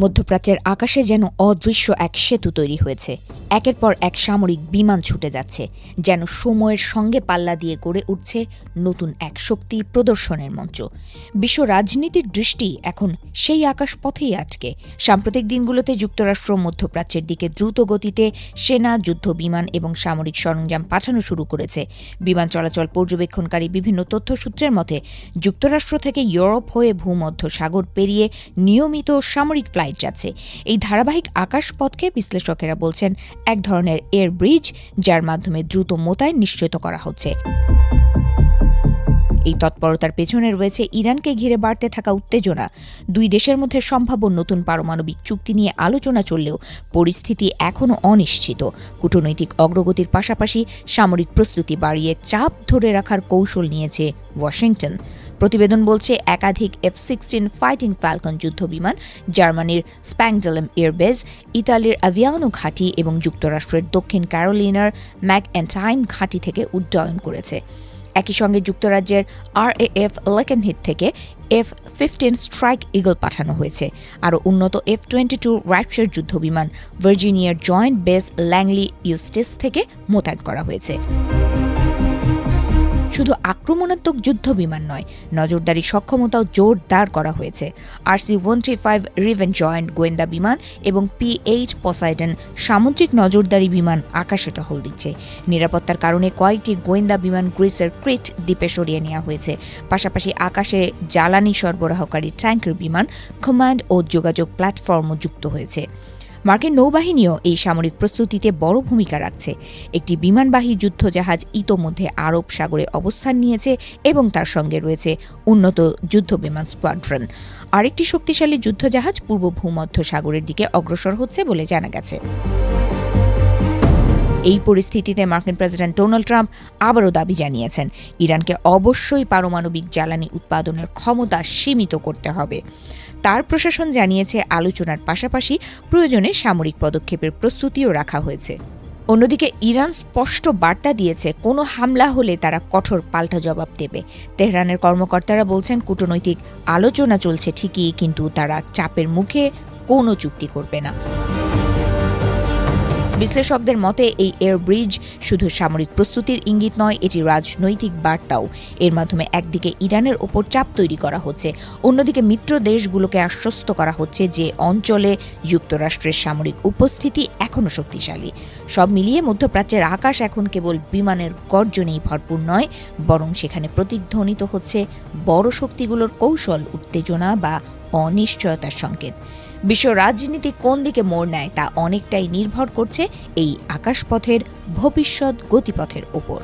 মধ্যপ্রাচ্যের আকাশে যেন অদৃশ্য এক সেতু তৈরি হয়েছে। একের পর এক সামরিক বিমান ছুটে যাচ্ছে, যেন সময়ের সঙ্গে পাল্লা দিয়ে গড়ে উঠছে নতুন এক শক্তি প্রদর্শনের মঞ্চ। বিশ্ব রাজনীতির দৃষ্টি এখন সেই আকাশপথেই আটকে। সাম্প্রতিক দিনগুলোতে যুক্তরাষ্ট্র মধ্যপ্রাচ্যের দিকে দ্রুত গতিতে সেনা, যুদ্ধ বিমান এবং সামরিক সরঞ্জাম পাঠানো শুরু করেছে। বিমান চলাচল পর্যবেক্ষণকারী বিভিন্ন তথ্যসূত্রের মতে যুক্তরাষ্ট্র থেকে ইউরোপ হয়ে ভূমধ্য সাগর পেরিয়ে নিয়মিত সামরিক ফ্লাইট যাচ্ছে। এই ধারাবাহিক আকাশপথকে বিশ্লেষকেরা বলছেন এক ধরনের এয়ার ব্রিজ, যার মাধ্যমে দ্রুত মোতায়েন নিশ্চিত করা হচ্ছে। এই তৎপরতার পেছনে রয়েছে ইরানকে ঘিরে বাড়তে থাকা উত্তেজনা। দুই দেশের মধ্যে সম্ভাব্য নতুন পারমাণবিক চুক্তি নিয়ে আলোচনা চললেও পরিস্থিতি এখনও অনিশ্চিত। কূটনৈতিক অগ্রগতির পাশাপাশি সামরিক প্রস্তুতি বাড়িয়ে চাপ ধরে রাখার কৌশল নিয়েছে ওয়াশিংটন। প্রতিবেদন বলছে একাধিক F-16 ফাইটিং ফ্যালকন যুদ্ধবিমান জার্মানির স্প্যাংডেলেম এয়ারবেস, ইতালির অ্যাভিয়ানো ঘাঁটি এবং যুক্তরাষ্ট্রের দক্ষিণ ক্যারোলিনার ম্যাকএন্টাইন ঘাঁটি থেকে উড্ডয়ন করেছে। একই সঙ্গে যুক্তরাজ্যের RAF লেকেনহিথ থেকে F-15 স্ট্রাইক ইগল পাঠানো হয়েছে। আরও উন্নত F-22 রাইপশার যুদ্ধবিমান ভার্জিনিয়ার জয়েন্ট বেস ল্যাংলি ইউস্টিস থেকে মোতায়েন করা হয়েছে। শুধু আক্রমণাত্মক যুদ্ধবিমান নয়, নজরদারি সক্ষমতাও জোরদার করা হয়েছে। RC-135 রিভেন জয়েন্ট গোয়েন্দা বিমান এবং P-8 পসাইডন সামুদ্রিক নজরদারি বিমান আকাশে টহল দিচ্ছে। নিরাপত্তার কারণে কয়েকটি গোয়েন্দা বিমান গ্রিসের ক্রিট দ্বীপে সরিয়ে নেওয়া হয়েছে। পাশাপাশি আকাশে জ্বালানি সরবরাহকারী ট্যাঙ্কার বিমান, কমান্ড ও যোগাযোগ প্ল্যাটফর্মও যুক্ত হয়েছে। মার্কিন নৌবাহিনীও এই সামরিক প্রস্তুতিতে বড় ভূমিকা রাখছে। একটি বিমানবাহী যুদ্ধজাহাজ ইতোমধ্যে আরব সাগরে অবস্থান নিয়েছে এবং তার সঙ্গে রয়েছে উন্নত যুদ্ধবিমান স্কোয়াড্রন। আরেকটি শক্তিশালী যুদ্ধজাহাজ পূর্ব ভূমধ্য সাগরের দিকে অগ্রসর হচ্ছে বলে জানা গেছে। এই পরিস্থিতিতে মার্কিন প্রেসিডেন্ট ডোনাল্ড ট্রাম্প আবারও দাবি জানিয়েছেন, ইরানকে অবশ্যই পারমাণবিক জ্বালানি উৎপাদনের ক্ষমতা সীমিত করতে হবে। তার প্রশাসন জানিয়েছে আলোচনার পাশাপাশি প্রয়োজনে সামরিক পদক্ষেপের প্রস্তুতিও রাখা হয়েছে। অন্যদিকে ইরান স্পষ্ট বার্তা দিয়েছে, কোনো হামলা হলে তারা কঠোর পাল্টা জবাব দেবে। তেহরানের কর্মকর্তারা বলছেন, কূটনৈতিক আলোচনা চলছে ঠিকই, কিন্তু তারা চাপের মুখে কোনো চুক্তি করবে না। বিশ্লেষকদের মতে এই এয়ার ব্রিজ শুধু সামরিক প্রস্তুতির ইঙ্গিত নয়, এটি রাজনৈতিক বার্তাও। এর মাধ্যমে একদিকে ইরানের ওপর চাপ তৈরি করা হচ্ছে, অন্যদিকে মিত্র দেশগুলোকে আশ্বস্ত করা হচ্ছে যে অঞ্চলে যুক্তরাষ্ট্রের সামরিক উপস্থিতি এখনও শক্তিশালী। সব মিলিয়ে মধ্যপ্রাচ্যের আকাশ এখন কেবল বিমানের গর্জনেই ভরপুর নয়, বরং সেখানে প্রতিধ্বনিত হচ্ছে বড় শক্তিগুলোর কৌশল, উত্তেজনা বা অনিশ্চয়তার সংকেত। বিশ্ব রাজনীতি কোন দিকে মোড় নেয় তা অনেকটাই নির্ভর করছে এই আকাশপথের ভবিষ্যৎ গতিপথের ওপর।